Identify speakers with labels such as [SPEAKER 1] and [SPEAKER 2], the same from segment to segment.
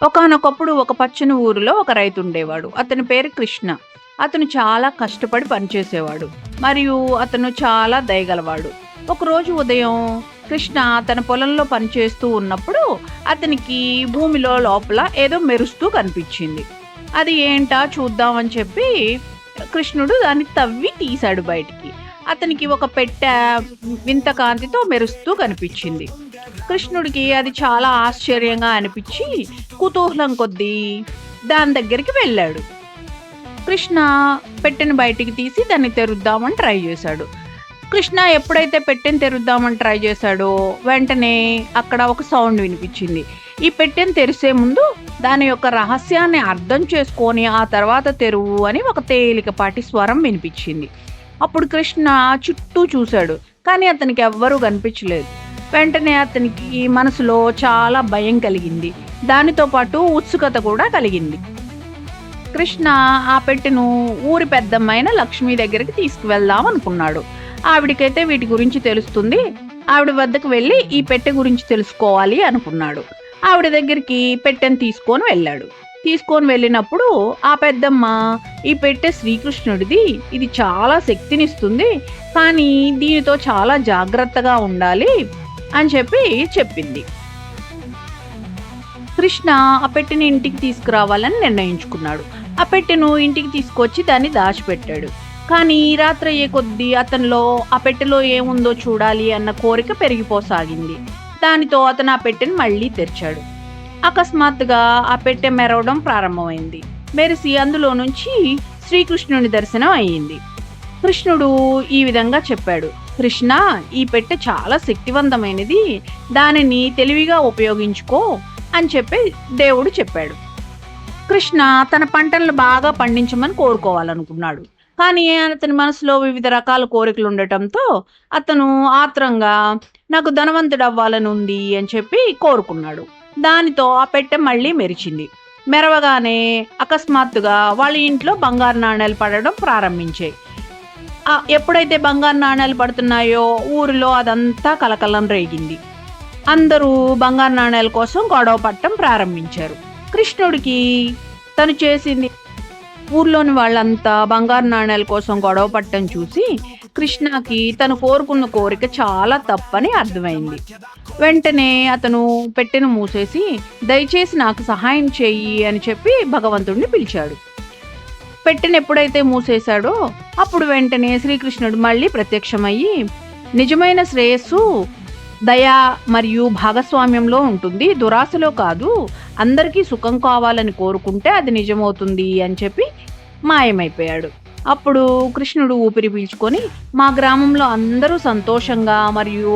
[SPEAKER 1] ఒకానొకప్పుడు ఒక పచ్చని ఊరిలో ఒక రైతు ఉండేవాడు. అతని పేరు కృష్ణ. అతను చాలా కష్టపడి పనిచేసేవాడు. మరియు అతను చాలా దయగలవాడు. ఒకరోజు ఉదయం కృష్ణ తన పొలంలో పనిచేస్తూ ఉన్నప్పుడు అతనికి భూమిలో లోపల ఏదో మెరుస్తూ కనిపించింది. అది ఏంటా చూద్దామని చెప్పి కృష్ణుడు దాన్ని తవ్వి తీశాడు బయటికి. అతనికి ఒక పెట్టె వింత కాంతితో మెరుస్తూ కనిపించింది. కృష్ణుడికి అది చాలా ఆశ్చర్యంగా అనిపించి కుతూహలం కొద్దీ దాని దగ్గరికి వెళ్ళాడు. కృష్ణ పెట్టెను బయటికి తీసి దాన్ని తెరుద్దామని ట్రై చేశాడు. కృష్ణ ఎప్పుడైతే పెట్టెను తెరుద్దామని ట్రై చేశాడో వెంటనే అక్కడ ఒక సౌండ్ వినిపించింది. ఈ పెట్టెను తెరిసే ముందు దాని యొక్క రహస్యాన్ని అర్థం చేసుకొని ఆ తర్వాత తెరువు అని ఒక తేలికపాటి స్వరం వినిపించింది. అప్పుడు కృష్ణ చుట్టూ చూశాడు, కానీ అతనికి ఎవ్వరూ కనిపించలేదు. వెంటనే అతనికి మనసులో చాలా భయం కలిగింది. దానితో పాటు ఉత్సుకత కూడా కలిగింది. కృష్ణ ఆ పెట్టెను ఊరి పెద్దమ్మైన లక్ష్మి దగ్గరికి తీసుకువెళ్దాం అనుకున్నాడు. ఆవిడికైతే వీటి గురించి తెలుస్తుంది. ఆవిడ వద్దకు వెళ్ళి ఈ పెట్టె గురించి తెలుసుకోవాలి అనుకున్నాడు. ఆవిడ దగ్గరికి పెట్టెను తీసుకొని వెళ్ళినప్పుడు ఆ పెద్దమ్మ, ఈ పెట్టె శ్రీకృష్ణుడిది, ఇది చాలా శక్తినిస్తుంది, కానీ దీనితో చాలా జాగ్రత్తగా ఉండాలి అని చెప్పింది. కృష్ణ ఆ పెట్టెని ఇంటికి తీసుకురావాలని నిర్ణయించుకున్నాడు. ఆ పెట్టెను ఇంటికి తీసుకొచ్చి దాన్ని దాచిపెట్టాడు. కానీ రాత్రి అయ్యే కొద్దీ అతనిలో ఆ పెట్టెలో ఏముందో చూడాలి అన్న కోరిక పెరిగిపోసాగింది. దానితో అతను ఆ పెట్టెను మళ్ళీ తెరిచాడు. అకస్మాత్తుగా ఆ పెట్టె మెరవడం ప్రారంభమైంది. మెరిసి అందులో నుంచి శ్రీకృష్ణుని దర్శనం అయ్యింది. కృష్ణుడు ఈ విధంగా చెప్పాడు, కృష్ణ, ఈ పెట్టె చాలా శక్తివంతమైనది, దానిని తెలివిగా ఉపయోగించుకో అని దేవుడు చెప్పాడు. కృష్ణ తన పంటలను బాగా పండించమని కోరుకోవాలనుకున్నాడు. కానీ అతని మనసులో వివిధ రకాల కోరికలు ఉండటంతో అతను ఆత్రంగా నాకు ధనవంతుడు అవ్వాలని ఉంది అని కోరుకున్నాడు. దానితో ఆ పెట్టె మళ్ళీ మెరిచింది. మెరవగానే అకస్మాత్తుగా వాళ్ళ ఇంట్లో బంగారు నాణేలు పడడం ప్రారంభించాయి. ఎప్పుడైతే బంగారు నాణేలు పడుతున్నాయో ఊరిలో అదంతా కలకలం రేగింది. అందరూ బంగారు నాణేల కోసం గొడవ పట్టడం ప్రారంభించారు. కృష్ణుడికి తను చేసింది, ఊర్లోని వాళ్ళంతా బంగారు నాణేల కోసం గొడవ పట్టడం చూసి కృష్ణకి తను కోరుకున్న కోరిక చాలా తప్పని అర్థమైంది. వెంటనే అతను పెట్టెను మూసేసి దయచేసి నాకు సహాయం చెయ్యి అని భగవంతుడిని పిలిచాడు. పెట్టెను ఎప్పుడైతే మూసేశాడో అప్పుడు వెంటనే శ్రీకృష్ణుడు మళ్ళీ ప్రత్యక్షమయ్యి, నిజమైన శ్రేయస్సు దయ మరియు భాగస్వామ్యంలో ఉంటుంది, దురాశలో కాదు, అందరికీ సుఖం కావాలని కోరుకుంటే అది నిజమవుతుంది అని మాయమైపోయాడు. అప్పుడు కృష్ణుడు ఊపిరి పీల్చుకొని, మా గ్రామంలో అందరూ సంతోషంగా మరియు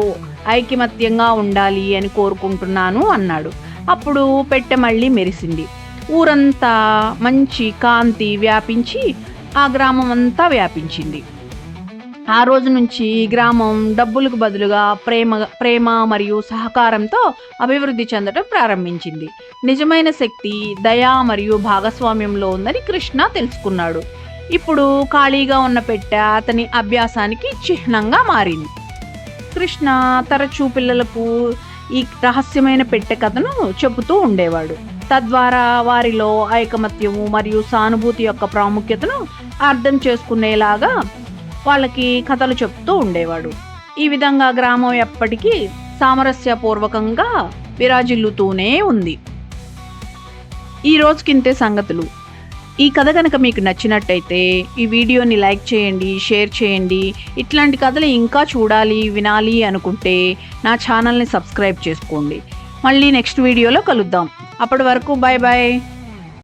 [SPEAKER 1] ఐకమత్యంగా ఉండాలి అని కోరుకుంటున్నాను అన్నాడు. అప్పుడు పెట్టె మళ్ళీ మెరిసింది. ఊరంతా మంచి కాంతి వ్యాపించి ఆ గ్రామం అంతా వ్యాపించింది. ఆ రోజు నుంచి గ్రామం డబ్బులకు బదులుగా ప్రేమ మరియు సహకారంతో అభివృద్ధి చెందడం ప్రారంభించింది. నిజమైన శక్తి దయ మరియు భాగస్వామ్యంలో ఉందని కృష్ణ తెలుసుకున్నాడు. ఇప్పుడు ఖాళీగా ఉన్న పెట్టె అతని అభ్యాసానికి చిహ్నంగా మారింది. కృష్ణ తరచూ పిల్లలకు ఈ రహస్యమైన పెట్టె కథను చెబుతూ ఉండేవాడు. తద్వారా వారిలో ఐకమత్యము మరియు సానుభూతి యొక్క ప్రాముఖ్యతను అర్థం చేసుకునేలాగా వాళ్ళకి కథలు చెప్తూ ఉండేవాడు. ఈ విధంగా గ్రామం ఎప్పటికీ సామరస్యపూర్వకంగా విరాజిల్లుతూనే ఉంది. ఈ రోజుకింతే సంగతులు. ఈ కథ కనుక మీకు నచ్చినట్టయితే ఈ వీడియోని లైక్ చేయండి, షేర్ చేయండి. ఇట్లాంటి కథలు ఇంకా చూడాలి, వినాలి అనుకుంటే నా ఛానల్ని సబ్స్క్రైబ్ చేసుకోండి. మళ్ళీ నెక్స్ట్ వీడియోలో కలుద్దాం. అప్పటి వరకు బాయ్ బాయ్.